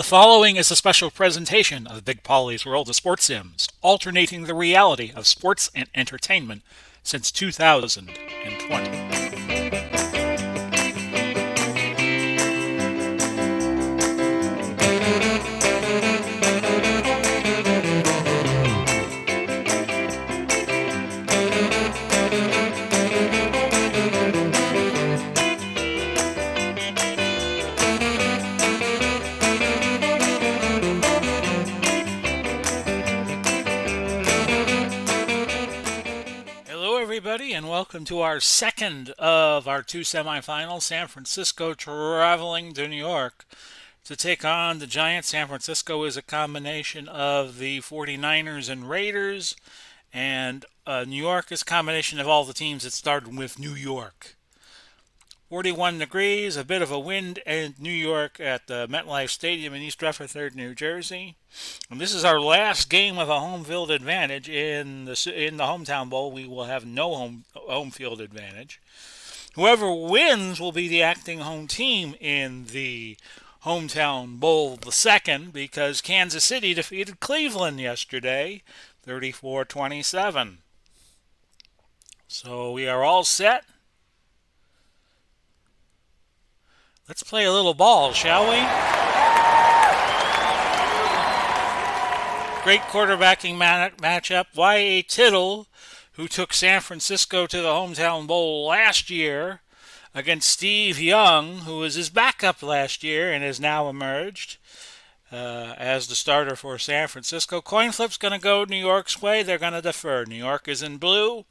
The following is a special presentation of Big Polly's World of Sports Sims, alternating the reality of sports and entertainment since 2020. Everybody, and welcome to our second of our two semifinals. San Francisco traveling to New York to take on the Giants. San Francisco is a combination of the 49ers and Raiders, and New York is a combination of all the teams that started with New York. 41 degrees, a bit of a wind in New York at the MetLife Stadium in East Rutherford, New Jersey. And this is our last game of a home field advantage in the hometown bowl. We will have no home field advantage. Whoever wins will be the acting home team in the hometown bowl the second, because Kansas City defeated Cleveland yesterday 34-27. So we are all set. Let's play a little ball, shall we? Great quarterbacking matchup. Y.A. Tittle, who took San Francisco to the hometown bowl last year, against Steve Young, who was his backup last year and has now emerged as the starter for San Francisco. Coin flip's going to go New York's way. They're going to defer. New York is in blue.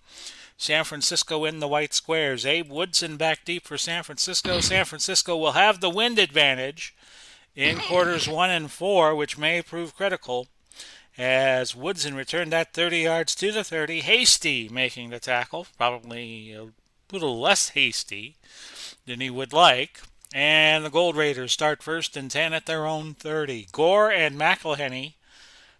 San Francisco in the white squares. Abe Woodson back deep for San Francisco. San Francisco will have the wind advantage in quarters 1 and 4, which may prove critical, as Woodson returned that 30 yards to the 30. Hasty making the tackle, probably a little less hasty than he would like. And the Gold Raiders start first and 10 at their own 30. Gore and McElhenney,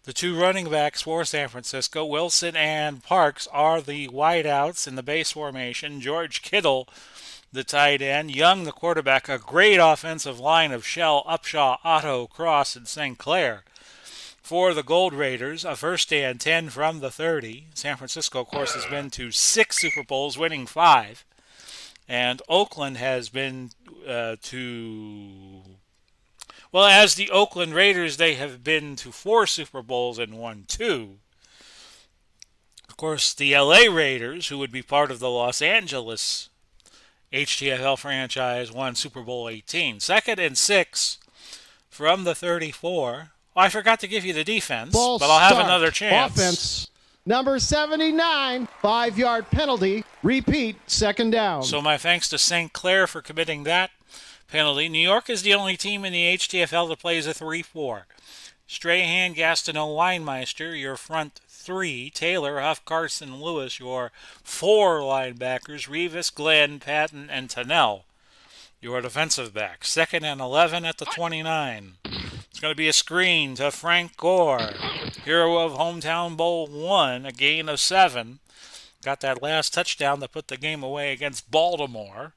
the two running backs for San Francisco. Wilson and Parks are the wideouts in the base formation. George Kittle, the tight end. Young, the quarterback. A great offensive line of Shell, Upshaw, Otto, Cross, and St. Clair for the Gold Raiders. A first and 10 from the 30. San Francisco, of course, has been to 6 Super Bowls, winning 5. And Oakland has been as the Oakland Raiders, they have been to 4 Super Bowls and won 2. Of course, the LA Raiders, who would be part of the Los Angeles HTFL franchise, won Super Bowl 18. Second and 6 from the 34. Oh, I forgot to give you the defense, but I'll have another chance. Offense. Number 79, 5-yard penalty. Repeat, second down. So my thanks to St. Clair for committing that penalty. New York is the only team in the HTFL that plays a 3-4. Strahan, Gastineau, Weinmeister, your front 3. Taylor, Huff, Carson, Lewis, your 4 linebackers. Revis, Glenn, Patton, and Tannell, your defensive backs. Second and 11 at the 29. It's going to be a screen to Frank Gore, hero of Hometown Bowl 1, a gain of 7. Got that last touchdown to put the game away against Baltimore.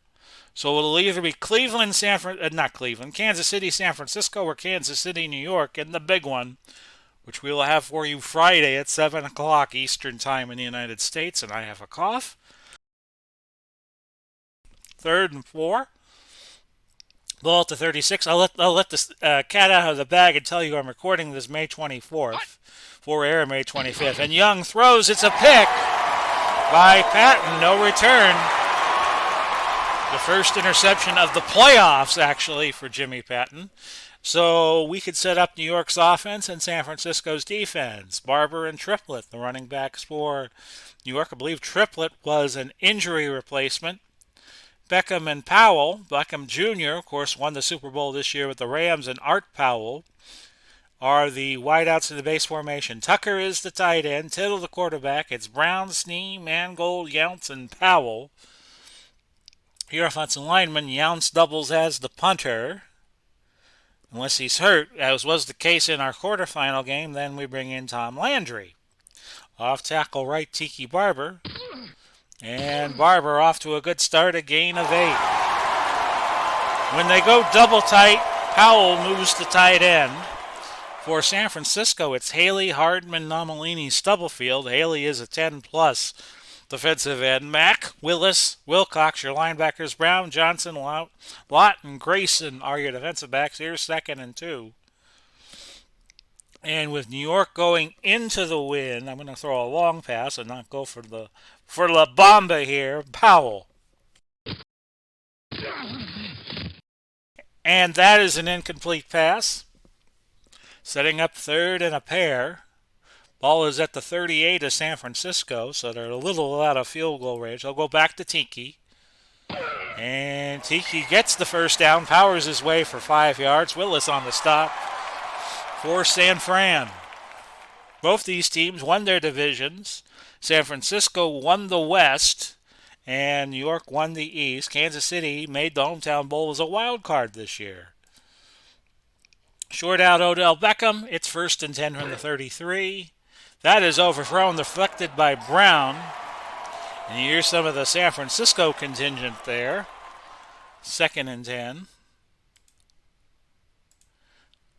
So it'll either be Kansas City, San Francisco, or Kansas City, New York, and the big one, which we will have for you Friday at 7 o'clock Eastern Time in the United States, and I have a cough. Third and 4. Ball at the 36. I'll let this cat out of the bag and tell you I'm recording this May 24th, for air May 25th. And Young throws. It's a pick by Patton. No return. The first interception of the playoffs, actually, for Jimmy Patton. So we could set up New York's offense and San Francisco's defense. Barber and Triplett, the running backs for New York. I believe Triplett was an injury replacement. Beckham and Powell. Beckham Jr., of course, won the Super Bowl this year with the Rams, and Art Powell are the wideouts in the base formation. Tucker is the tight end. Tittle the quarterback. It's Brown, Snee, Mangold, Younts, and Powell. Your offensive lineman, Younts, doubles as the punter. Unless he's hurt, as was the case in our quarterfinal game, then we bring in Tom Landry. Off tackle right, Tiki Barber. And Barber off to a good start, a gain of 8. When they go double tight, Powell moves to tight end. For San Francisco, it's Haley, Hardman, Nomalini, Stubblefield. Haley is a 10-plus defensive end. Mack, Willis, Wilcox, your linebackers. Brown, Johnson, Lott, and Grayson are your defensive backs. Here's second and 2. And with New York going into the win, I'm going to throw a long pass and not go for La Bamba here. Powell. And that is an incomplete pass. Setting up third and a pair. Ball is at the 38 of San Francisco, so they're a little out of field goal range. They'll go back to Tiki. And Tiki gets the first down, powers his way for 5 yards. Willis on the stop for San Fran. Both these teams won their divisions. San Francisco won the West, and New York won the East. Kansas City made the hometown bowl as a wild card this year. Short out Odell Beckham. It's first and 10 from the 33. That is overthrown, deflected by Brown. And you hear some of the San Francisco contingent there. Second and 10.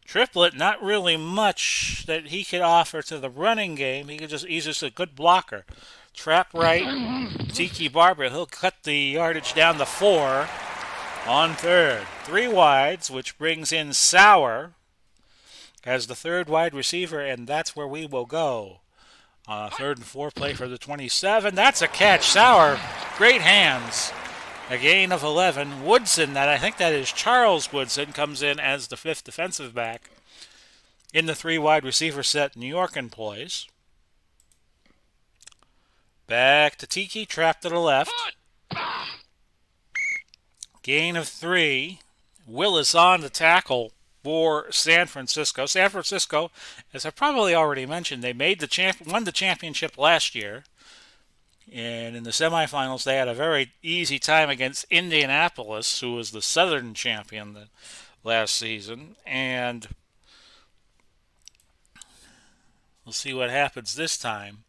Triplett, not really much that he could offer to the running game. He's just a good blocker. Trap right, Tiki Barber. He'll cut the yardage down to 4 on third. 3 wides, which brings in Sauer as the third wide receiver, and that's where we will go. Third and 4 play for the 27. That's a catch. Sauer, great hands. A gain of 11. Woodson, I think that is Charles Woodson, comes in as the 5th defensive back in the 3 wide receiver set New York employs. Back to Tiki, trapped to the left. Gain of 3. Willis on the tackle for San Francisco. San Francisco, as I probably already mentioned, they won the championship last year. And in the semifinals, they had a very easy time against Indianapolis, who was the Southern champion last season. And we'll see what happens this time.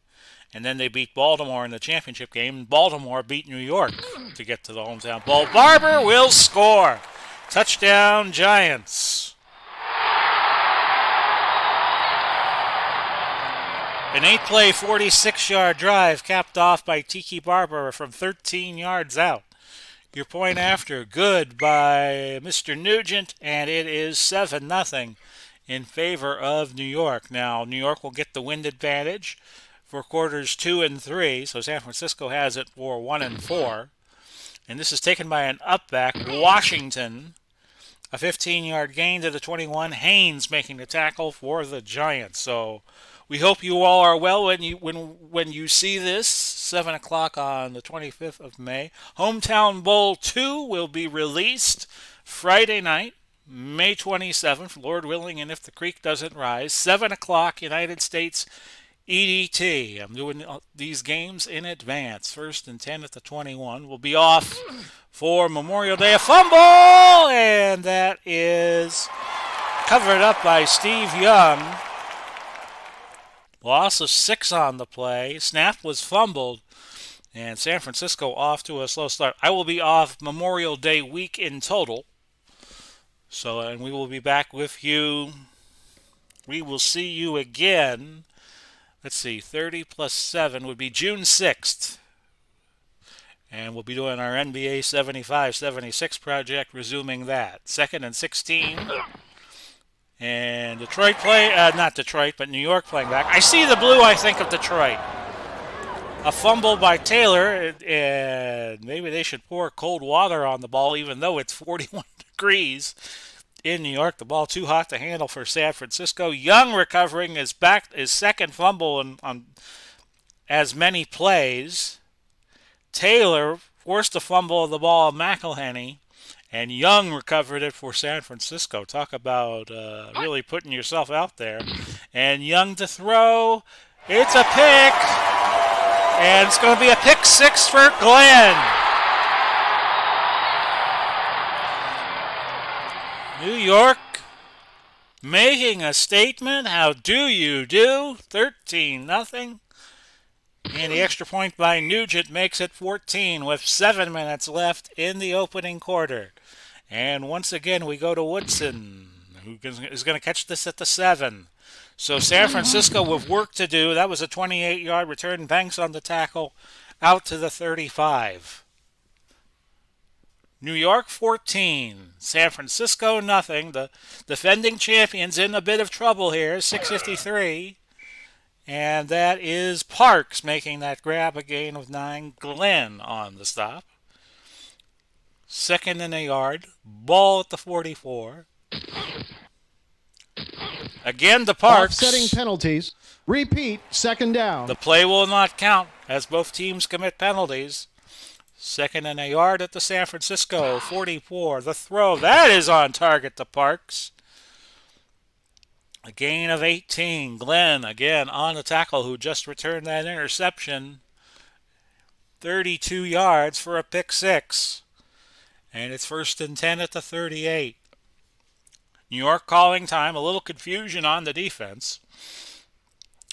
And then they beat Baltimore in the championship game. Baltimore beat New York to get to the hometown bowl. Barber will score. Touchdown, Giants. An 8-play, 46-yard drive capped off by Tiki Barber from 13 yards out. Your point after, good by Mr. Nugent, and it is 7-0 in favor of New York. Now, New York will get the wind advantage for quarters 2 and 3, so San Francisco has it for 1 and 4. And this is taken by an upback, Washington. A 15-yard gain to the 21. Haynes making the tackle for the Giants. So we hope you all are well when you see this. 7 o'clock on the 25th of May. Hometown Bowl 2 will be released Friday night, May 27th, Lord willing, and if the creek doesn't rise. 7 o'clock, United States EDT. I'm doing these games in advance. First and 10 at the 21. We'll be off for Memorial Day. A fumble! And that is covered up by Steve Young. Loss of 6 on the play. Snap was fumbled. And San Francisco off to a slow start. I will be off Memorial Day week in total. And we will be back with you. We will see you again. Let's see, 30 plus 7 would be June 6th. And we'll be doing our NBA 75-76 project, resuming that. 2nd and 16. And Detroit not Detroit, but New York playing back. I see the blue, I think of Detroit. A fumble by Taylor, and maybe they should pour cold water on the ball, even though it's 41 degrees in New York. The ball too hot to handle for San Francisco. Young recovering his second fumble on as many plays. Taylor forced a fumble of the ball of McElhenney, and Young recovered it for San Francisco. Talk about really putting yourself out there. And Young to throw. It's a pick, and it's going to be a pick 6 for Glenn. New York making a statement. How do you do? 13-0. And the extra point by Nugent makes it 14 with 7 minutes left in the opening quarter. And once again, we go to Woodson, who is going to catch this at the 7. So San Francisco with work to do. That was a 28-yard return. Banks on the tackle out to the 35. New York 14, San Francisco nothing. The defending champions in a bit of trouble here, 6:53. And that is Parks making that grab, a gain of 9. Glenn on the stop. Second and a yard. Ball at the 44. Again to Parks. Offsetting penalties. Repeat, second down. The play will not count as both teams commit penalties. Second and a yard at the San Francisco 44. The throw, that is on target to Parks. A gain of 18. Glenn again on the tackle, who just returned that interception. 32 yards for a pick 6. And it's first and 10 at the 38. New York calling time, a little confusion on the defense.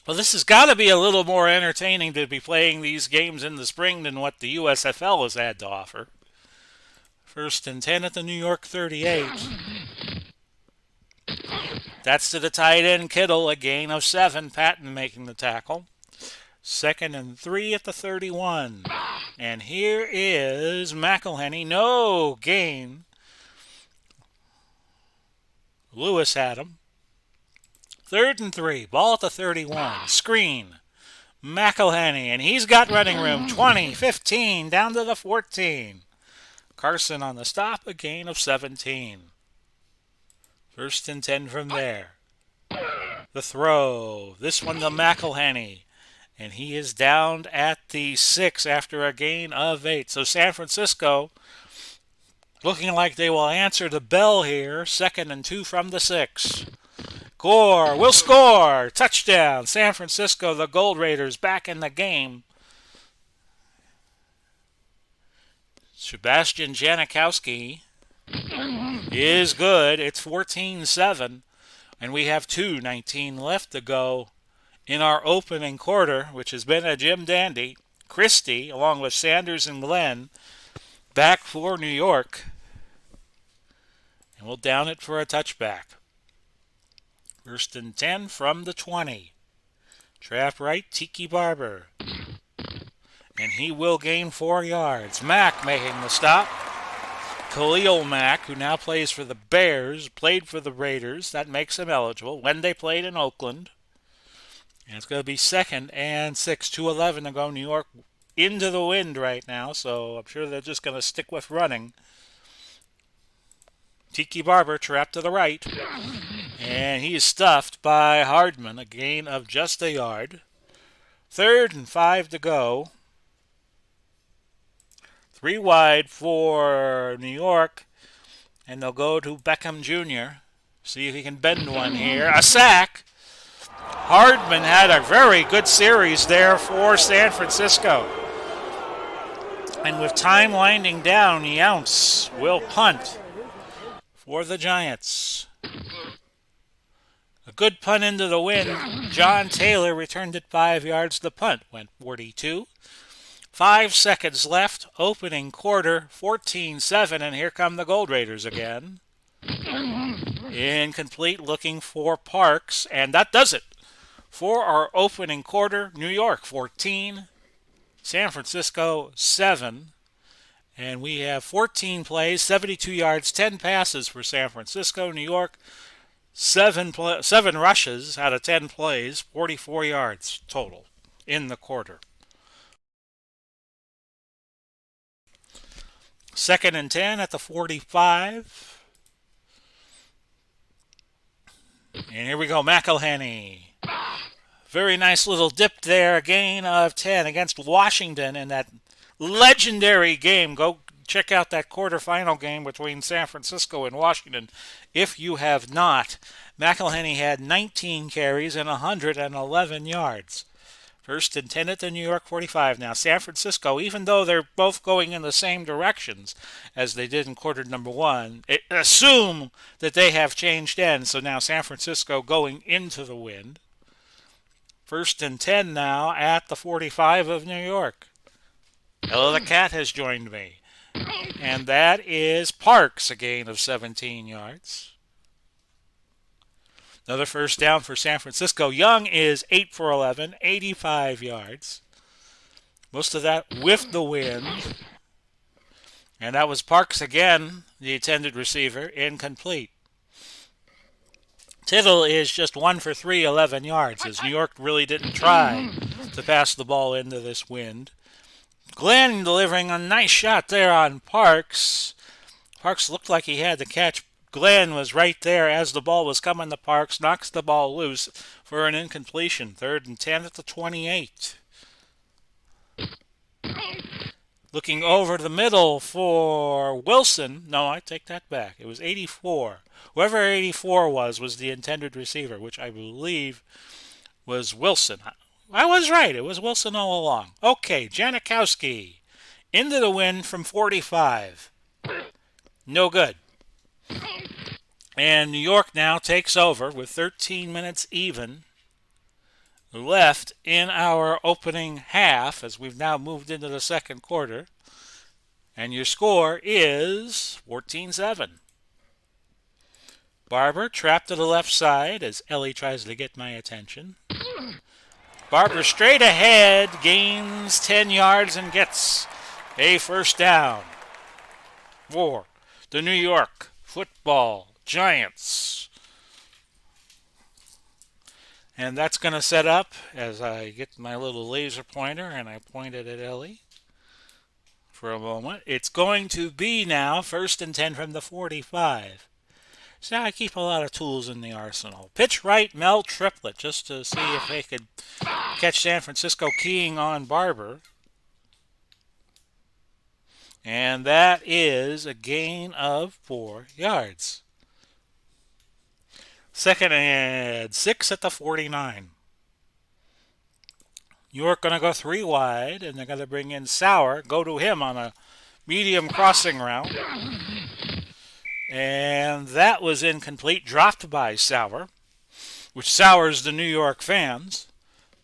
Well, this has got to be a little more entertaining to be playing these games in the spring than what the USFL has had to offer. First and 10 at the New York 38. That's to the tight end Kittle, a gain of 7. Patton making the tackle. Second and 3 at the 31. And here is McElhenney. No gain. Lewis had him. Third and 3. Ball at the 31. Screen. McElhenney. And he's got running room. 20, 15, down to the 14. Carson on the stop. A gain of 17. First and 10 from there. The throw. This one to McElhenney. And he is down at the 6 after a gain of 8. So San Francisco looking like they will answer the bell here. Second and 2 from the 6. Gore will score. Touchdown. San Francisco, the Gold Raiders back in the game. Sebastian Janikowski is good. It's 14-7. And we have 2:19 left to go in our opening quarter, which has been a Jim Dandy. Christie, along with Sanders and Glenn, back for New York. And we'll down it for a touchback. First and 10 from the 20. Trap right, Tiki Barber. And he will gain 4 yards. Mack making the stop. Khalil Mack, who now plays for the Bears, played for the Raiders. That makes him eligible when they played in Oakland. And it's going to be second and 6, 2:11 to go. New York into the wind right now, so I'm sure they're just going to stick with running. Tiki Barber trapped to the right. And he is stuffed by Hardman, a gain of just a yard. Third and 5 to go. 3 wide for New York. And they'll go to Beckham Jr. See if he can bend one here. A sack. Hardman had a very good series there for San Francisco. And with time winding down, Younce will punt for the Giants. A good punt into the wind. John Taylor returned it 5 yards. The punt went 42. 5 seconds left. Opening quarter, 14-7. And here come the Gold Raiders again. Incomplete, looking for Parks. And that does it for our opening quarter. New York 14. San Francisco 7. And we have 14 plays, 72 yards, 10 passes for San Francisco. New York, 7 rushes out of 10 plays, 44 yards total in the quarter. Second and 10 at the 45. And here we go, McElhenney. Very nice little dip there, a gain of 10 against Washington in that legendary game. Go check out that quarterfinal game between San Francisco and Washington if you have not. McElhenney had 19 carries and 111 yards. First and 10 at the New York 45. Now San Francisco, even though they're both going in the same directions as they did in quarter number 1, assume that they have changed ends. So now San Francisco going into the wind. First and 10 now at the 45 of New York. Ella the Cat has joined me. And that is Parks, a gain of 17 yards. Another first down for San Francisco. Young is 8 for 11, 85 yards. Most of that with the wind. And that was Parks again, the intended receiver, incomplete. Tittle is just 1 for 3, 11 yards, as New York really didn't try to pass the ball into this wind. Glenn delivering a nice shot there on Parks. Parks looked like he had the catch. Glenn was right there as the ball was coming to Parks, knocks the ball loose for an incompletion. 3rd and 10 at the 28. Looking over the middle for Wilson. No, I take that back. It was 84. Whoever 84 was the intended receiver, which I believe was Wilson. I was right. It was Wilson all along. Okay, Janikowski into the wind from 45. No good. And New York now takes over with 13 minutes even left in our opening half as we've now moved into the second quarter. And your score is 14-7. Barber trapped to the left side as Ellie tries to get my attention. Barber straight ahead, gains 10 yards and gets a first down for the New York Football Giants. And that's going to set up as I get my little laser pointer and I point it at Ellie for a moment. It's going to be now 1st and 10 from the 45. So I keep a lot of tools in the arsenal. Pitch right, Mel triplet, just to see if they could catch San Francisco keying on Barber. And that is a gain of 4 yards. 2nd and 6 at the 49. New York going to go 3 wide, and they're going to bring in Sauer, go to him on a medium crossing route. And that was incomplete, dropped by Sauer, which sours the New York fans.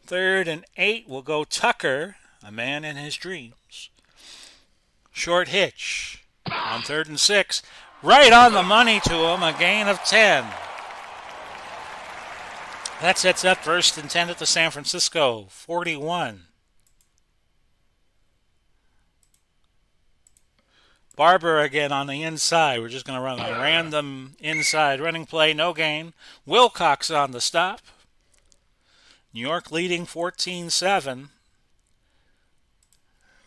3rd and 8 will go Tucker, a man in his dreams. Short hitch on 3rd and 6. Right on the money to him, a gain of 10. That sets up 1st and 10 at the San Francisco 41. Barber again on the inside. We're just going to run a random inside running play, no gain. Wilcox on the stop. New York leading 14-7.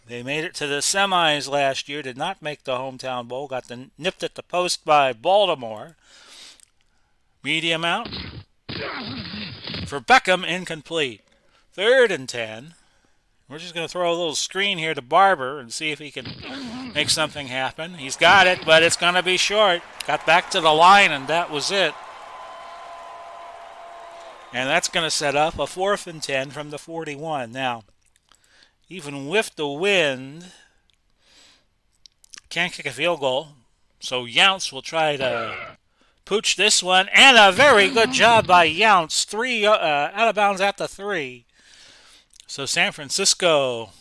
They made it to the semis last year, did not make the hometown bowl, got nipped at the post by Baltimore. Medium out for Beckham, incomplete. 3rd and 10. We're just going to throw a little screen here to Barber and see if he can make something happen. He's got it, but it's going to be short. Got back to the line, and that was it. And that's going to set up a 4th and 10 from the 41. Now, even with the wind, can't kick a field goal. So Younts will try to pooch this one. And a very good job by Younts. 3 out of bounds at the 3. So San Francisco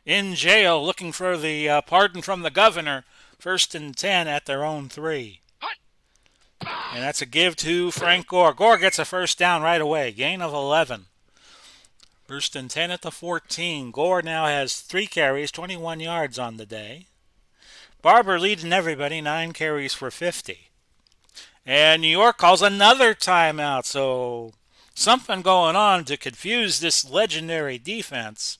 in jail looking for the pardon from the governor. 1st and 10 at their own 3. And that's a give to Frank Gore. Gore gets a first down right away. Gain of 11. 1st and 10 at the 14. Gore now has 3 carries, 21 yards on the day. Barber leading everybody, 9 carries for 50. And New York calls another timeout. So something going on to confuse this legendary defense.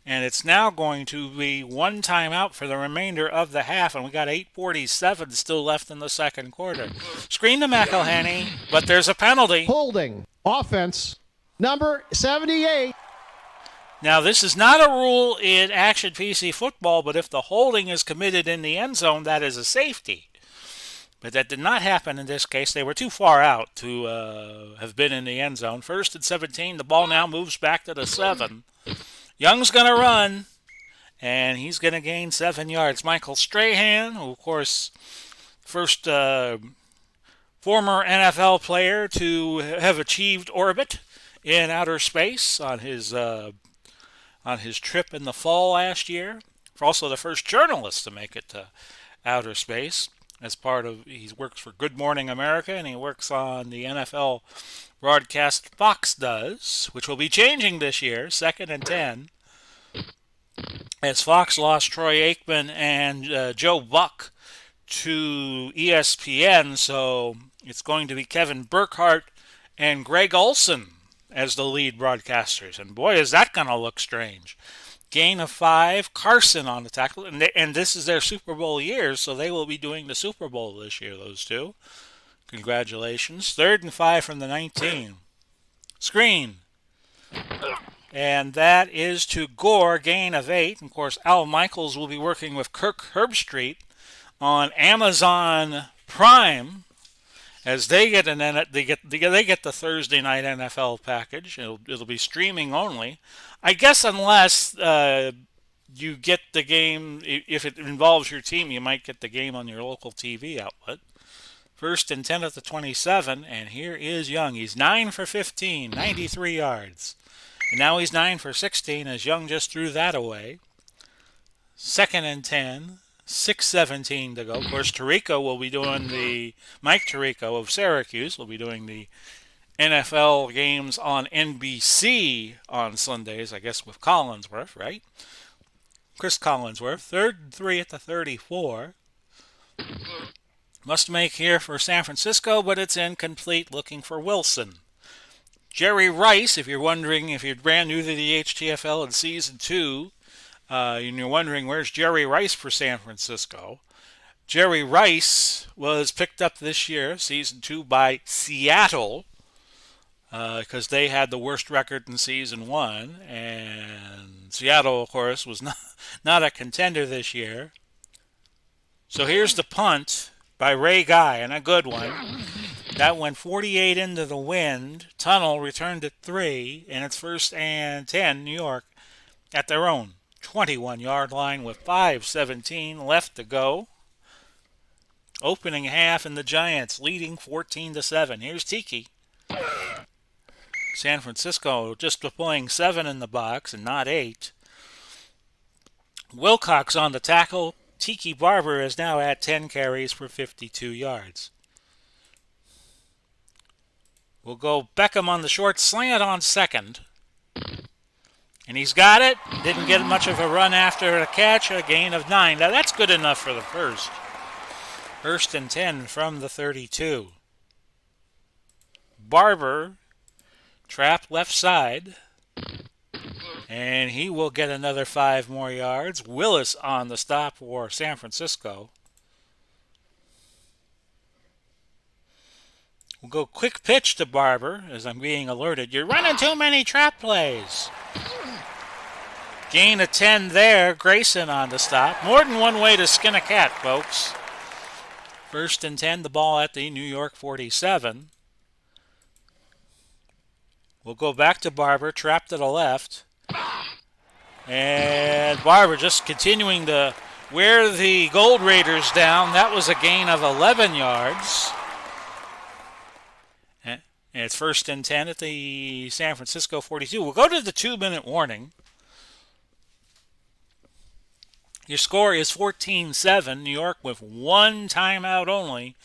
And it's now going to be 1 timeout for the remainder of the half. And we got 8:47 still left in the second quarter. Screen to McElhenney, but there's a penalty. Holding. Offense. Number 78. Now, this is not a rule in Action PC football, but if the holding is committed in the end zone, that is a safety. But that did not happen in this case. They were too far out to have been in the end zone. 1st and 17. The ball now moves back to the 7. Young's going to run, and he's going to gain 7 yards. Michael Strahan, who, of course, first former NFL player to have achieved orbit in outer space on his trip in the fall last year. also the first journalist to make it to outer space. As part of, he works for Good Morning America, and he works on the NFL broadcast Fox does, which will be changing this year, 2nd and 10, as Fox lost Troy Aikman and Joe Buck to ESPN. So it's going to be Kevin Burkhardt and Greg Olson as the lead broadcasters. And boy, is that going to look strange. Gain of 5, Carson on the tackle. And this is their Super Bowl year, so they will be doing the Super Bowl this year, those two. Congratulations. 3rd and 5 from the 19. Screen. And that is to Gore, gain of 8. Of course, Al Michaels will be working with Kirk Herbstreit on Amazon Prime as they get they get the Thursday night NFL package. It'll be streaming only, I guess, unless you get the game. If it involves your team, you might get the game on your local TV outlet. 1st and 10 at the 27, and here is Young. He's 9 for 15, 93 yards. And now he's 9 for 16 as Young just threw that away. 2nd and 10, 6:17 to go. Of course, Mike Tirico of Syracuse will be doing the NFL games on NBC on Sundays, I guess, with Collinsworth, right? Chris Collinsworth. 3rd and 3 at the 34. Must make here for San Francisco, but it's incomplete, looking for Wilson. Jerry Rice, if you're wondering, if you're brand new to the HTFL in Season 2, and you're wondering where's Jerry Rice for San Francisco, Jerry Rice was picked up this year, Season 2, by Seattle, because they had the worst record in Season 1, and Seattle, of course, was not a contender this year. So here's the punt by Ray Guy, and a good one. That went 48 into the wind. Tunnel returned at 3, and it's 1st and 10, New York, at their own 21-yard line with 5:17 left to go. Opening half, and the Giants leading 14-7. Here's Tiki. San Francisco just deploying 7 in the box and not 8. Wilcox on the tackle. Tiki Barber is now at 10 carries for 52 yards. We'll go Beckham on the short slant on 2nd. And he's got it. Didn't get much of a run after the catch. A gain of 9. Now that's good enough for the first. 1st and 10 from the 32. Barber, trap left side. And he will get another 5 more yards. Willis on the stop for San Francisco. We'll go quick pitch to Barber as I'm being alerted. You're running too many trap plays. Gain of 10 there. Grayson on the stop. More than one way to skin a cat, folks. 1st and 10, the ball at the New York 47. We'll go back to Barber, trap to the left. And Barber just continuing to wear the Gold Raiders down. That was a gain of 11 yards. And it's 1st and 10 at the San Francisco 42. We'll go to the 2-minute warning. Your score is 14-7. New York with 1 timeout only.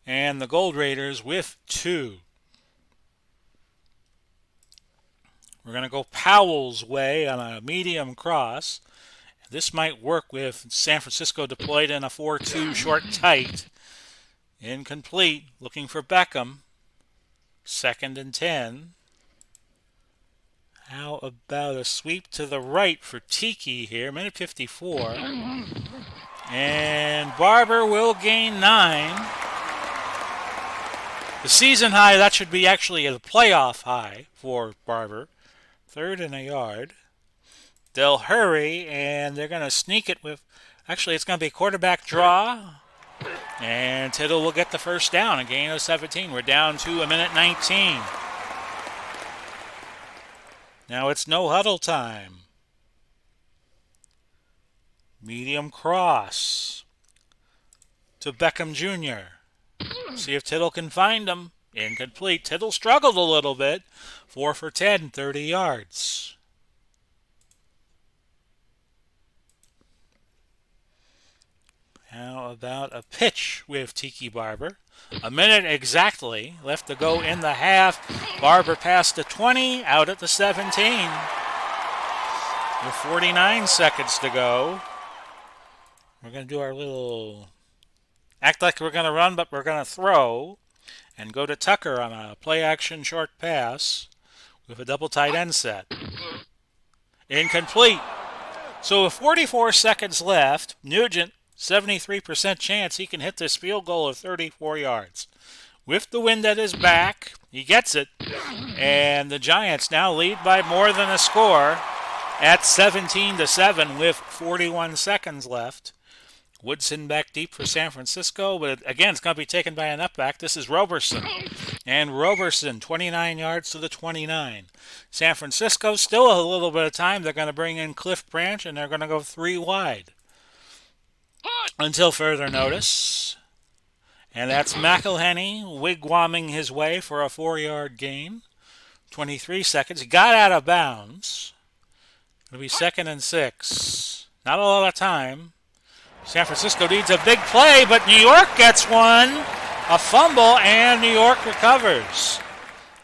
And the Gold Raiders with 2. We're going to go Powell's way on a medium cross. This might work with San Francisco deployed in a 4-2 short tight. Incomplete. Looking for Beckham. 2nd and 10. How about a sweep to the right for Tiki here? Minute 54. And Barber will gain 9. The season high, that should be actually a playoff high for Barber. 3rd and a yard. They'll hurry, and they're going to sneak it with... Actually, it's going to be a quarterback draw. And Tittle will get the first down, a gain of 17. We're down to a minute 19. Now it's no huddle time. Medium cross to Beckham Jr. See if Tittle can find him. Incomplete. Tittle struggled a little bit. 4 for 10, 30 yards. How about a pitch with Tiki Barber? A minute exactly left to go in the half. Barber past the 20, out at the 17. With 49 seconds to go. We're going to do our little act like we're going to run, but we're going to throw and go to Tucker on a play-action short pass with a double tight end set. Incomplete. So with 44 seconds left, Nugent, 73% chance he can hit this field goal of 34 yards. With the wind at his back, he gets it. And the Giants now lead by more than a score at 17-7 with 41 seconds left. Woodson back deep for San Francisco, but again, it's going to be taken by an upback. This is Roberson. And Roberson, 29 yards to the 29. San Francisco, still a little bit of time. They're going to bring in Cliff Branch, and they're going to go 3 wide. Until further notice. And that's McElhenney wigwamming his way for a 4-yard gain. 23 seconds. He got out of bounds. It'll be 2nd and 6. Not a lot of time. San Francisco needs a big play, but New York gets one. A fumble, and New York recovers.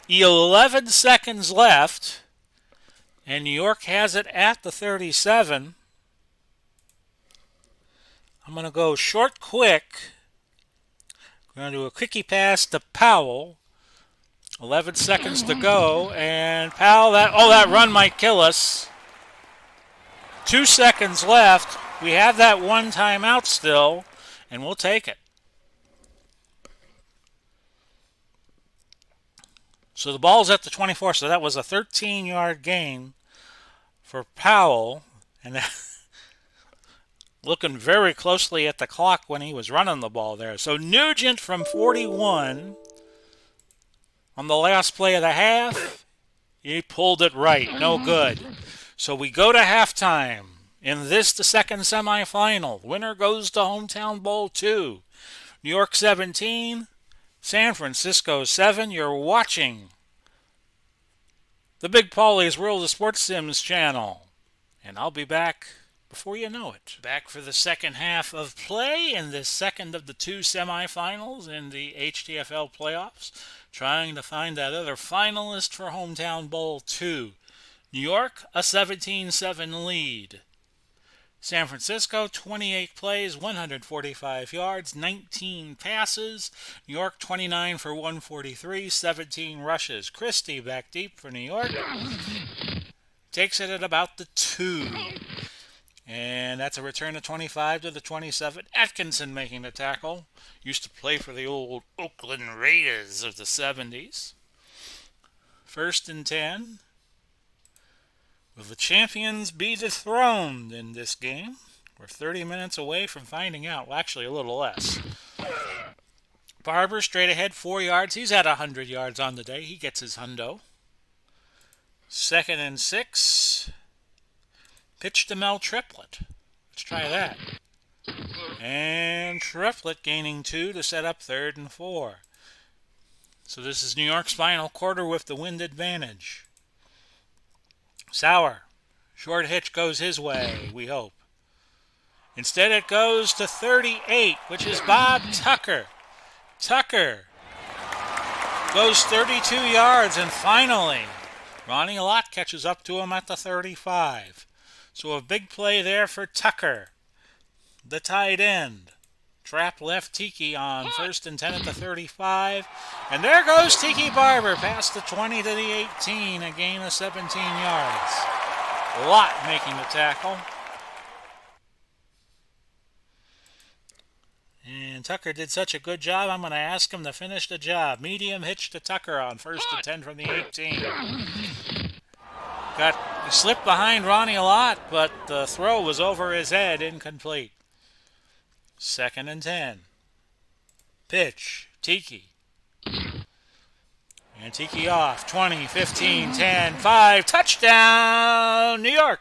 11 seconds left, and New York has it at the 37. I'm going to go short quick. We're going to do a quickie pass to Powell. 11 seconds to go, and Powell, that run might kill us. 2 seconds left. We have that one timeout still, and we'll take it. So the ball's at the 24, so that was a 13-yard gain for Powell. And looking very closely at the clock when he was running the ball there. So Nugent from 41 on the last play of the half, he pulled it right. No good. So we go to halftime. In this, the second semifinal. Winner goes to Hometown Bowl 2. New York 17, San Francisco 7. You're watching the Big Paulie's World of Sports Sims channel. And I'll be back before you know it. Back for the second half of play in the second of the 2 semifinals in the HTFL playoffs. Trying to find that other finalist for Hometown Bowl 2. New York, a 17-7 lead. San Francisco, 28 plays, 145 yards, 19 passes. New York, 29 for 143, 17 rushes. Christie back deep for New York. Takes it at about the 2. And that's a return of 25 to the 27. Atkinson making the tackle. Used to play for the old Oakland Raiders of the 70s. 1st and 10. Will the champions be dethroned in this game? We're 30 minutes away from finding out. Well, actually, a little less. Barber straight ahead, 4 yards. He's at 100 yards on the day. He gets his hundo. 2nd and 6. Pitch to Mel Triplett. Let's try that. And Triplett gaining 2 to set up 3rd and 4. So this is New York's final quarter with the wind advantage. Sauer. Short hitch goes his way, we hope. Instead it goes to 38, which is Bob Tucker. Tucker goes 32 yards, and finally, Ronnie Lott catches up to him at the 35. So a big play there for Tucker, the tight end. Trap left Tiki on 1st and 10 at the 35. And there goes Tiki Barber past the 20 to the 18, a gain of 17 yards. Lott making the tackle. And Tucker did such a good job, I'm going to ask him to finish the job. Medium hitch to Tucker on 1st and 10 from the 18. He slipped behind Ronnie Lott, but the throw was over his head, incomplete. 2nd and 10. Pitch, Tiki. And Tiki off. 20, 15, 10, 5. Touchdown, New York.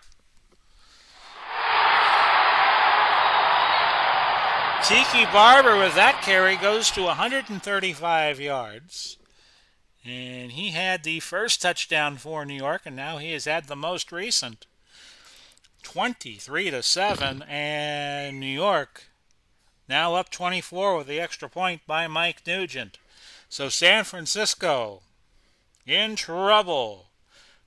Tiki Barber with that carry goes to 135 yards. And he had the first touchdown for New York, and now he has had the most recent. 23-7, and New York Now up 24 with the extra point by Mike Nugent. So San Francisco in trouble.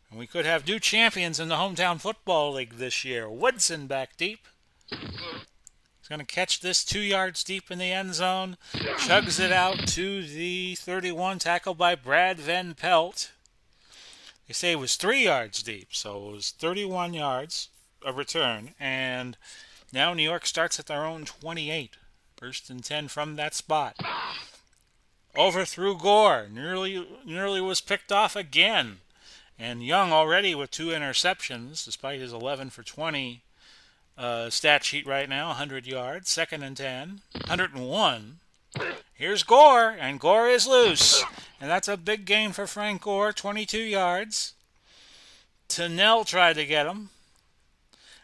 And we could have new champions in the hometown football league this year. Woodson back deep. He's going to catch this 2 yards deep in the end zone. Chugs it out to the 31, tackled by Brad Van Pelt. They say it was 3 yards deep, so it was 31 yards of return. And now New York starts at their own 28. First and 10 from that spot. Overthrew Gore. Nearly was picked off again. And Young already with 2 interceptions, despite his 11 for 20 stat sheet right now, 100 yards. Second and 10, 101. Here's Gore, and Gore is loose. And that's a big gain for Frank Gore, 22 yards. Tennell tried to get him.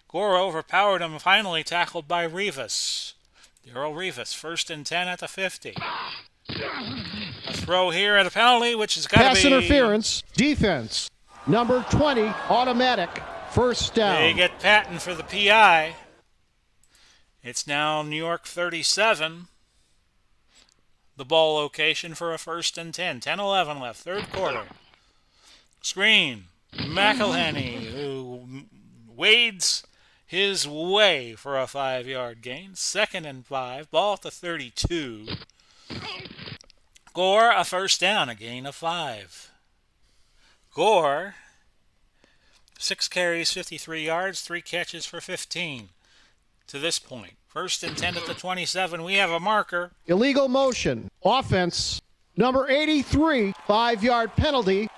Gore overpowered him, finally tackled by Rivas. Darrell Rivas, first and 10 at the 50. A throw here at a penalty, which has got to be... Pass interference, defense. Number 20, automatic, first down. They get Patton for the PI. It's now New York 37. The ball location for a first and 10. 10-11 left, third quarter. Screen. McElhenney, who wades his way for a 5-yard gain. Second and 5. Ball at the 32. Gore, a first down, a gain of 5. Gore, 6 carries, 53 yards, 3 catches for 15 to this point. First and 10 at the 27. We have a marker. Illegal motion. Offense. Number 83, 5-yard penalty.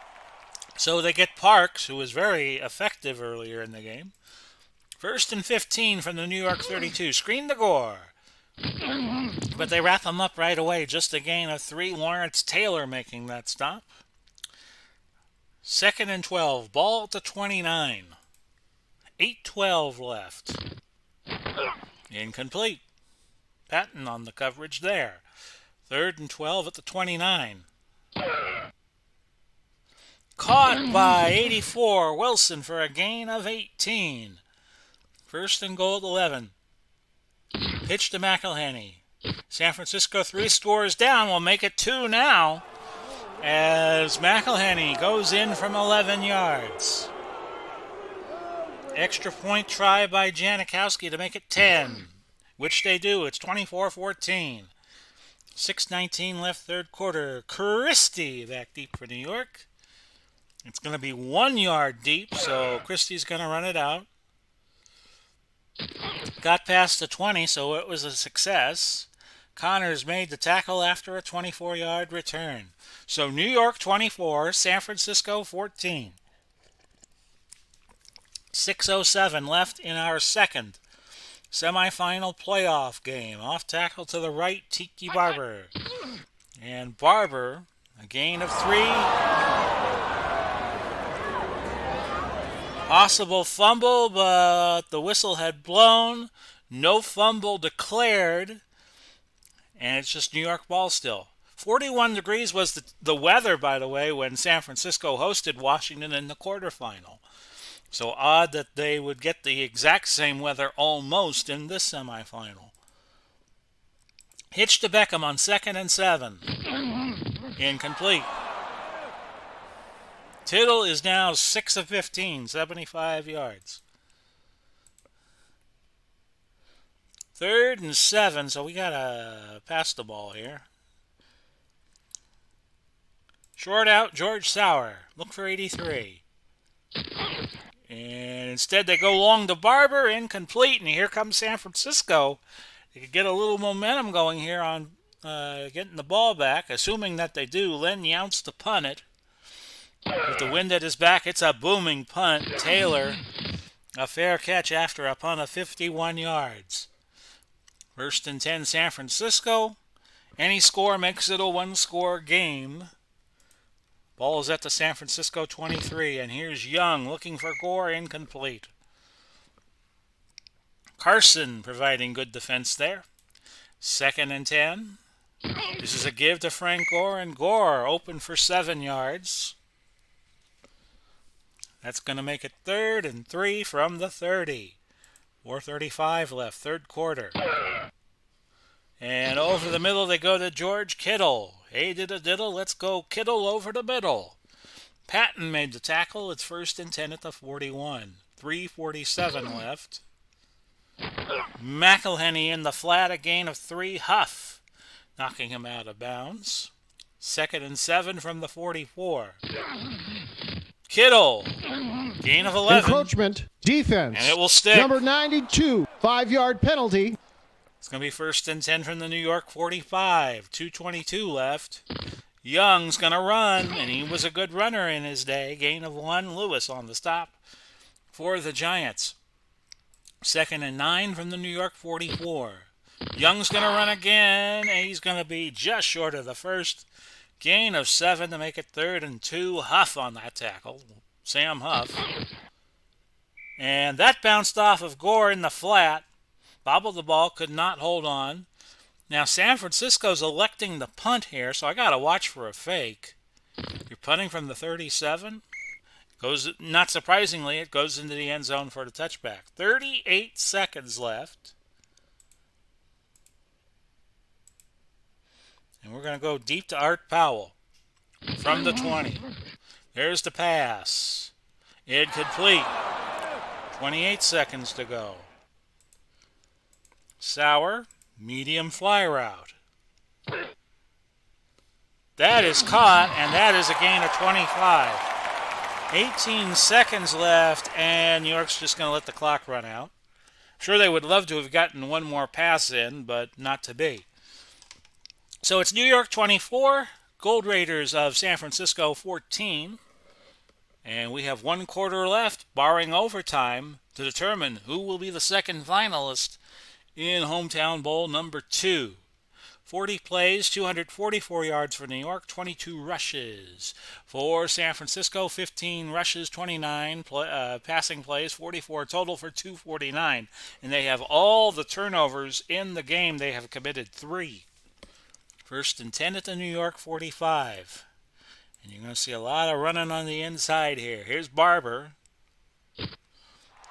So they get Parks, who was very effective earlier in the game. First and 15 from the New York 32. Screen to Gore. But they wrap him up right away. Just a gain of 3. Lawrence Taylor making that stop. Second and 12. Ball at the 29. 8:12 left. Incomplete. Patton on the coverage there. Third and 12 at the 29. Caught by 84. Wilson for a gain of 18. First and goal at 11. Pitch to McElhenney. San Francisco 3 scores down. Will make it 2 now, as McElhenney goes in from 11 yards. Extra point try by Janikowski to make it 10, which they do. It's 24-14. 6:19 left, third quarter. Christie back deep for New York. It's going to be 1 yard deep, so Christie's going to run it out. Got past the 20, so it was a success. Connors made the tackle after a 24-yard return. So New York 24, San Francisco 14. 6:07 left in our second semifinal playoff game. Off tackle to the right, Tiki Barber. And Barber, a gain of 3. Possible fumble, but the whistle had blown. No fumble declared. And it's just New York ball still. 41 degrees was the weather, by the way, when San Francisco hosted Washington in the quarterfinal. So odd that they would get the exact same weather almost in this semifinal. Hitch to Beckham on 2nd and 7. Incomplete. Tittle is now 6 of 15, 75 yards. 3rd and 7, so we got to pass the ball here. Short out, George Sauer. Look for 83. And instead they go long to Barber, incomplete, and here comes San Francisco. They could get a little momentum going here on getting the ball back, assuming that they do. Len Younts to punt it. With the wind at his back, it's a booming punt. Taylor, a fair catch after a punt of 51 yards. First and 10, San Francisco. Any score makes it a one-score game. Ball is at the San Francisco 23, and here's Young looking for Gore, incomplete. Carson providing good defense there. 2nd and 10. This is a give to Frank Gore, and Gore open for 7 yards. That's going to make it 3rd and 3 from the 30. 4:35 left, third quarter. And over the middle they go to George Kittle. Hey, did a diddle, let's go Kittle over the middle. Patton made the tackle. It's 1st and 10 at the 41. 3:47 left. McElhenney in the flat, a gain of 3. Huff knocking him out of bounds. 2nd and 7 from the 44. Kittle, gain of 11. Encroachment, defense. And it will stick. Number 92, 5-yard penalty. It's going to be 1st and 10 from the New York 45. 2:22 left. Young's going to run, and he was a good runner in his day. Gain of 1. Lewis on the stop for the Giants. 2nd and 9 from the New York 44. Young's going to run again, and he's going to be just short of the first. Gain of 7 to make it 3rd and 2. Huff on that tackle. Sam Huff. And that bounced off of Gore in the flat. Bobbled the ball, could not hold on. Now San Francisco's electing to punt here, so I got to watch for a fake. You're punting from the 37. Not surprisingly, it goes into the end zone for the touchback. 38 seconds left. And we're going to go deep to Art Powell from the 20. There's the pass. Incomplete. 28 seconds to go. Sauer, medium fly route. That is caught, and that is a gain of 25. 18 seconds left, and New York's just going to let the clock run out. Sure, they would love to have gotten one more pass in, but not to be. So it's New York 24, Gold Raiders of San Francisco 14. And we have 1 quarter left, barring overtime, to determine who will be the second finalist in Hometown Bowl number 2. 40 plays, 244 yards for New York, 22 rushes. For San Francisco, 15 rushes, 29 passing plays, 44 total for 249. And they have all the turnovers in the game. They have committed 3. 1st and 10 at the New York 45. And you're going to see a lot of running on the inside here. Here's Barber.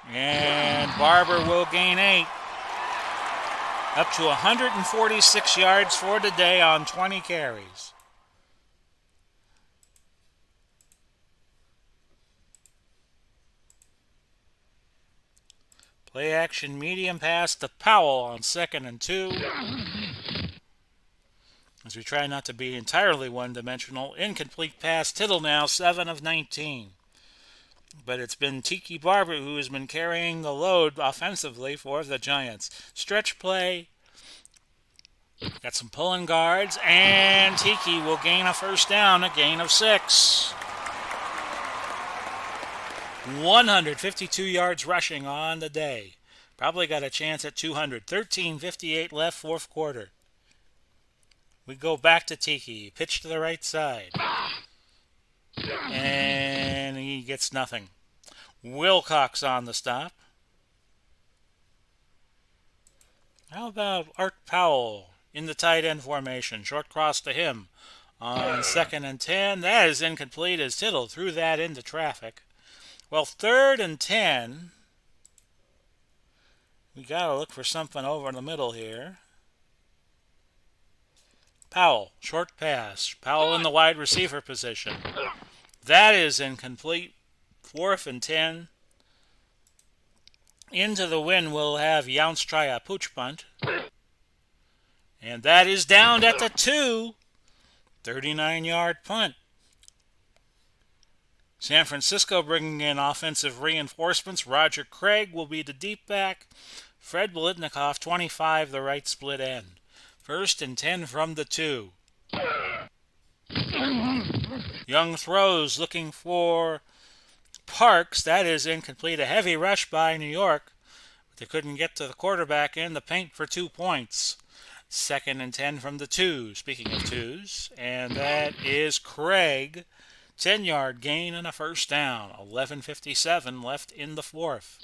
And Barber will gain 8. Up to 146 yards for the day on 20 carries. Play action medium pass to Powell on 2nd and 2. As we try not to be entirely one-dimensional. Incomplete pass. Tittle now 7 of 19. But it's been Tiki Barber who has been carrying the load offensively for the Giants. Stretch play. Got some pulling guards. And Tiki will gain a first down, a gain of 6. 152 yards rushing on the day. Probably got a chance at 200. 13:58 left, 4th quarter. We go back to Tiki. Pitch to the right side. And he gets nothing. Wilcox on the stop. How about Art Powell in the tight end formation? Short cross to him on 2nd and 10. That is incomplete as Tittle threw that into traffic. Well, 3rd and 10. We got to look for something over in the middle here. Powell, short pass. Powell in the wide receiver position. That is incomplete. 4th and 10. Into the wind we'll have Younce try a pooch punt. And that is down at the 2. 39-yard punt. San Francisco bringing in offensive reinforcements. Roger Craig will be the deep back. Fred Biletnikoff, 25, the right split end. 1st and 10 from the 2. Young throws looking for Parks. That is incomplete. A heavy rush by New York. But they couldn't get to the quarterback in the paint for 2 points. 2nd and 10 from the 2. Speaking of 2s. And that is Craig. 10-yard gain and a first down. 11:57 left in the 4th.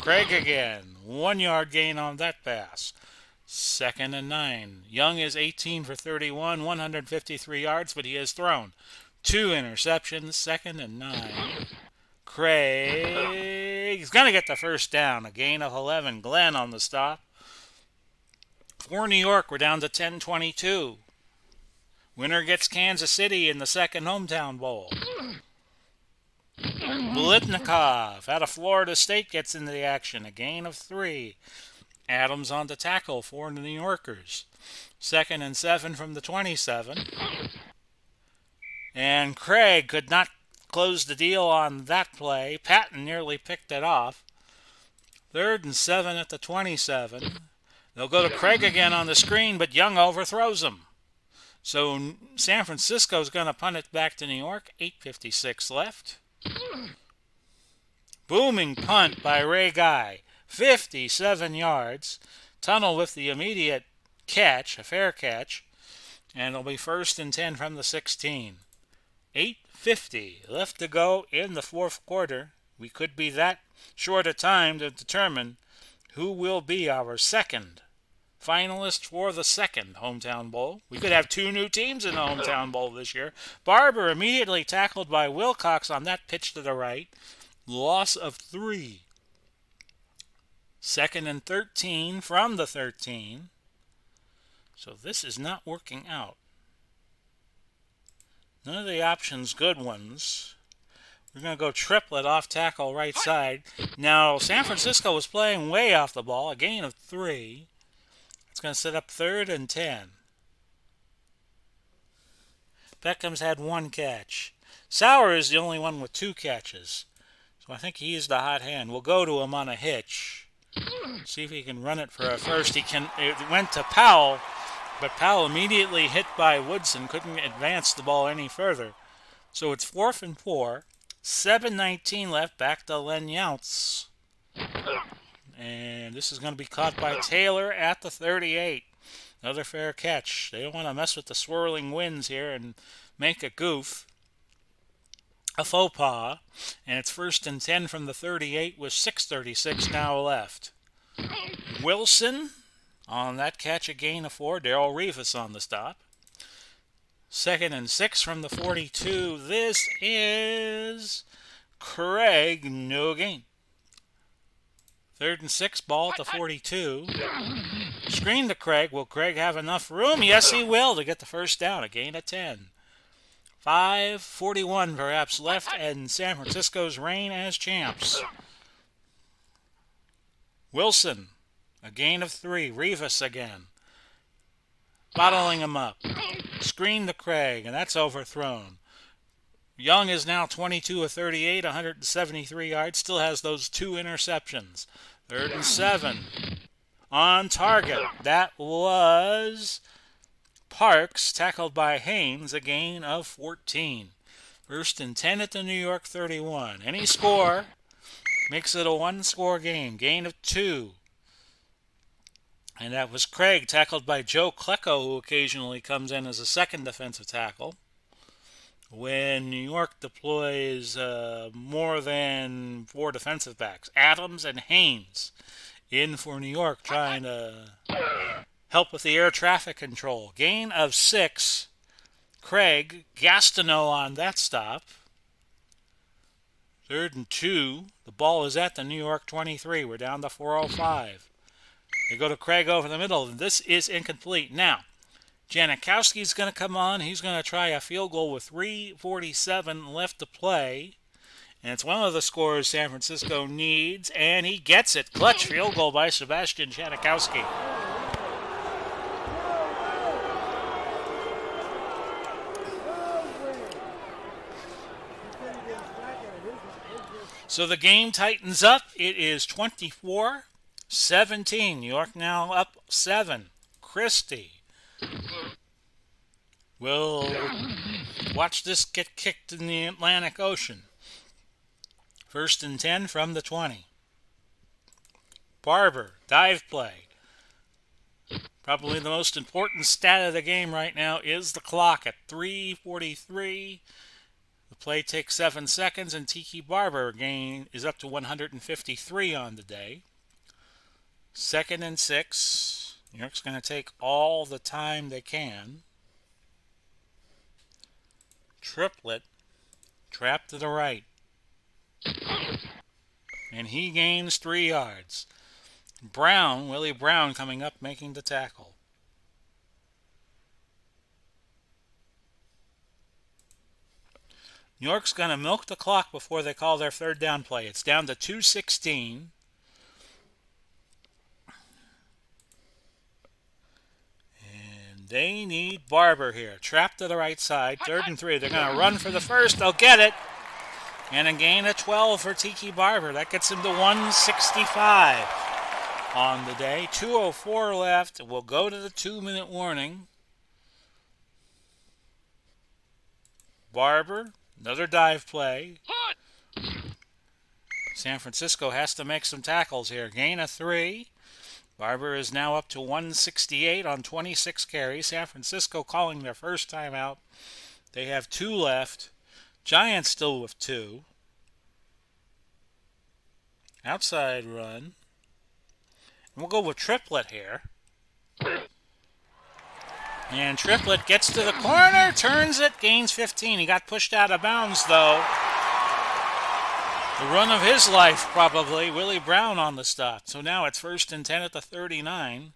Craig again. 1-yard gain on that pass. 2nd and 9. Young is 18 for 31, 153 yards, but he has thrown 2 interceptions. 2nd and 9. Craig's going to get the first down. A gain of 11. Glenn on the stop For New York, we're down to 10-22. Winner gets Kansas City in the second hometown bowl. Blitnikov out of Florida State gets into the action. A gain of 3. Adams on the tackle for the New Yorkers. 2nd and 7 from the 27. And Craig could not close the deal on that play. Patton nearly picked it off. 3rd and 7 at the 27. They'll go to Craig again on the screen, but Young overthrows him. So San Francisco's going to punt it back to New York. 8:56 left. Booming punt by Ray Guy. 57 yards. Tunnel with the immediate catch, a fair catch. And it'll be 1st and 10 from the 16. 8:50 left to go in the fourth quarter. We could be that short a time to determine who will be our second finalist for the second hometown bowl. We could have 2 new teams in the hometown bowl this year. Barber immediately tackled by Wilcox on that pitch to the right. Loss of 3. 2nd and 13 from the 13. So this is not working out. None of the options good ones. We're going to go triplet off tackle right side. Now, San Francisco was playing way off the ball. A gain of 3. It's going to set up 3rd and 10. Beckham's had 1 catch. Sauer is the only one with 2 catches. So I think he's the hot hand. We'll go to him on a hitch. See if he can run it for a first. It went to Powell, but Powell immediately hit by Woodson. Couldn't advance the ball any further. So it's 4th and 4. 7:19 left. Back to Len Younts. And this is going to be caught by Taylor at the 38. Another fair catch. They don't want to mess with the swirling winds here and make a goof. A faux pas. And it's 1st and 10 from the 38 with 6:36 now left. Wilson on that catch, a gain of 4. Darrell Rivas on the stop. 2nd and 6 from the 42. This is Craig. No gain. 3rd and 6, ball at the 42. Screen to Craig. Will Craig have enough room? Yes, he will to get the first down. A gain of 10. 5:41 perhaps left, and San Francisco's reign as champs. Wilson, a gain of 3. Rivas again. Bottling him up. Screen to Craig, and that's overthrown. Young is now 22 of 38, 173 yards. Still has those 2 interceptions. 3rd and 7. On target. That was Parks, tackled by Haynes, a gain of 14. 1st and 10 at the New York 31. Any score makes it a 1-score game. Gain of 2. And that was Craig, tackled by Joe Klecko, who occasionally comes in as a second defensive tackle. When New York deploys more than 4 defensive backs. Adams and Haynes in for New York, trying to help with the air traffic control. Gain of 6. Craig, Gastineau on that stop. 3rd and 2. The ball is at the New York 23. We're down to 4:05. They go to Craig over the middle. This is incomplete. Now, Janikowski's going to come on. He's going to try a field goal with 3:47 left to play. And it's one of the scores San Francisco needs, and he gets it. Clutch field goal by Sebastian Janikowski. So the game tightens up. It is 24-17. New York now up 7. Christie will watch this get kicked in the Atlantic Ocean. 1st and 10 from the 20. Barber, dive play. Probably the most important stat of the game right now is the clock at 3:43. The play takes 7 seconds, and Tiki Barber gain is up to 153 on the day. 2nd and 6. New York's going to take all the time they can. Triplet, trap to the right. And he gains 3 yards. Willie Brown coming up making the tackle. New York's going to milk the clock before they call their third down play. It's down to 2:16. And they need Barber here. Trapped to the right side. 3rd and 3. They're going to run for the first. They'll get it. And a gain of 12 for Tiki Barber. That gets him to 165 on the day. 2:04 left. We'll go to the 2-minute warning. Barber, another dive play. San Francisco has to make some tackles here. Gain of 3. Barber is now up to 168 on 26 carries. San Francisco calling their first timeout. They have 2 left. Giants still with 2. Outside run. And we'll go with Triplett here. And Triplett gets to the corner, turns it, gains 15. He got pushed out of bounds, though. The run of his life, probably. Willie Brown on the stop. So now it's 1st and 10 at the 39.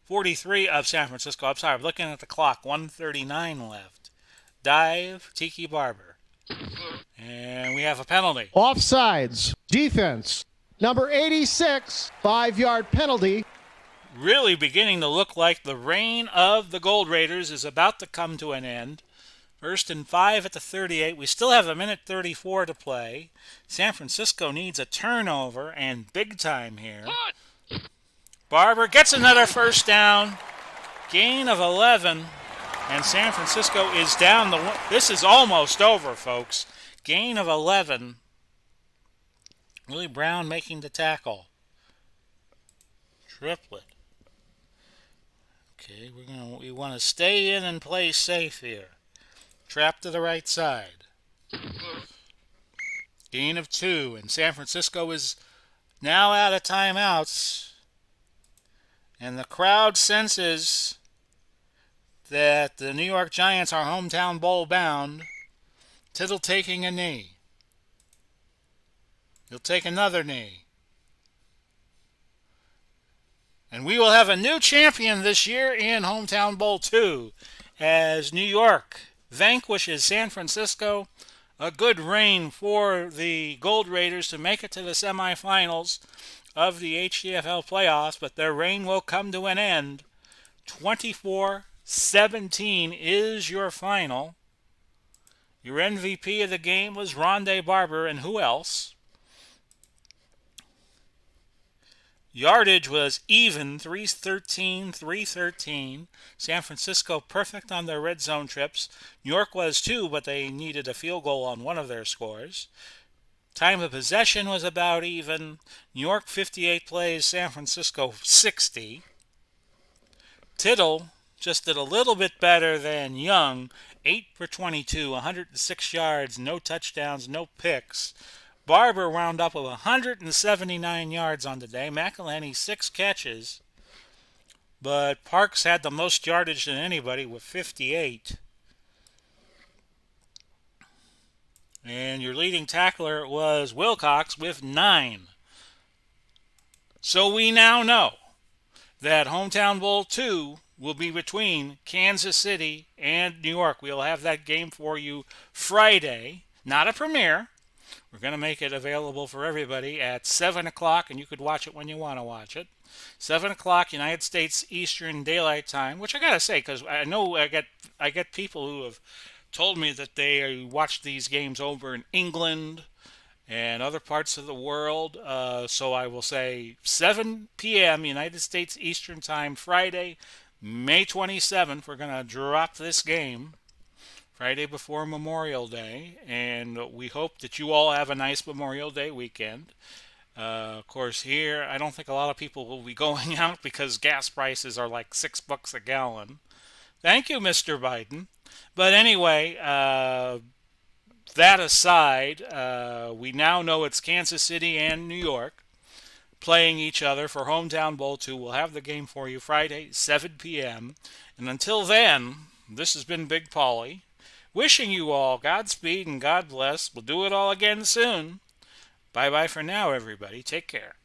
43 of San Francisco. I'm sorry, I'm looking at the clock. 1:39 left. Dive, Tiki Barber. And we have a penalty. Offsides. Defense. Number 86, 5-yard penalty. Really beginning to look like the reign of the Gold Raiders is about to come to an end. 1st and 5 at the 38. We still have 1:34 to play. San Francisco needs a turnover and big time here. Barber gets another first down. Gain of 11. And San Francisco is down the one. This is almost over, folks. Gain of 11. Willie Brown making the tackle. Triplett. Okay, we want to stay in and play safe here. Trap to the right side. Gain of 2, and San Francisco is now out of timeouts. And the crowd senses that the New York Giants are hometown bowl bound. Tittle taking a knee. He'll take another knee. And we will have a new champion this year in Hometown Bowl 2 as New York vanquishes San Francisco. A good reign for the Gold Raiders to make it to the semifinals of the HTFL playoffs, but their reign will come to an end. 24-17 is your final. Your MVP of the game was Rondé Barber, and who else? Yardage was even, 313, 313. San Francisco perfect on their red zone trips. New York was too, but they needed a field goal on one of their scores. Time of possession was about even. New York 58 plays, San Francisco 60. Tittle just did a little bit better than Young. 8 for 22, 106 yards, no touchdowns, no picks. Barber wound up with 179 yards on the day. McElhenney 6 catches. But Parks had the most yardage than anybody with 58. And your leading tackler was Wilcox with 9. So we now know that Hometown Bowl 2 will be between Kansas City and New York. We'll have that game for you Friday. Not a premiere. We're going to make it available for everybody at 7 o'clock, and you could watch it when you want to watch it. 7 o'clock United States Eastern Daylight Time, which I got to say, because I know I get people who have told me that they watch these games over in England and other parts of the world. So I will say 7 p.m. United States Eastern Time, Friday, May 27th. We're going to drop this game Friday before Memorial Day, and we hope that you all have a nice Memorial Day weekend. Of course, here, I don't think a lot of people will be going out because gas prices are like $6 a gallon. Thank you, Mr. Biden. But anyway, that aside, we now know it's Kansas City and New York playing each other for Hometown Bowl 2. We'll have the game for you Friday, 7 p.m. And until then, this has been Big Paulie. Wishing you all Godspeed and God bless. We'll do it all again soon. Bye-bye for now, everybody. Take care.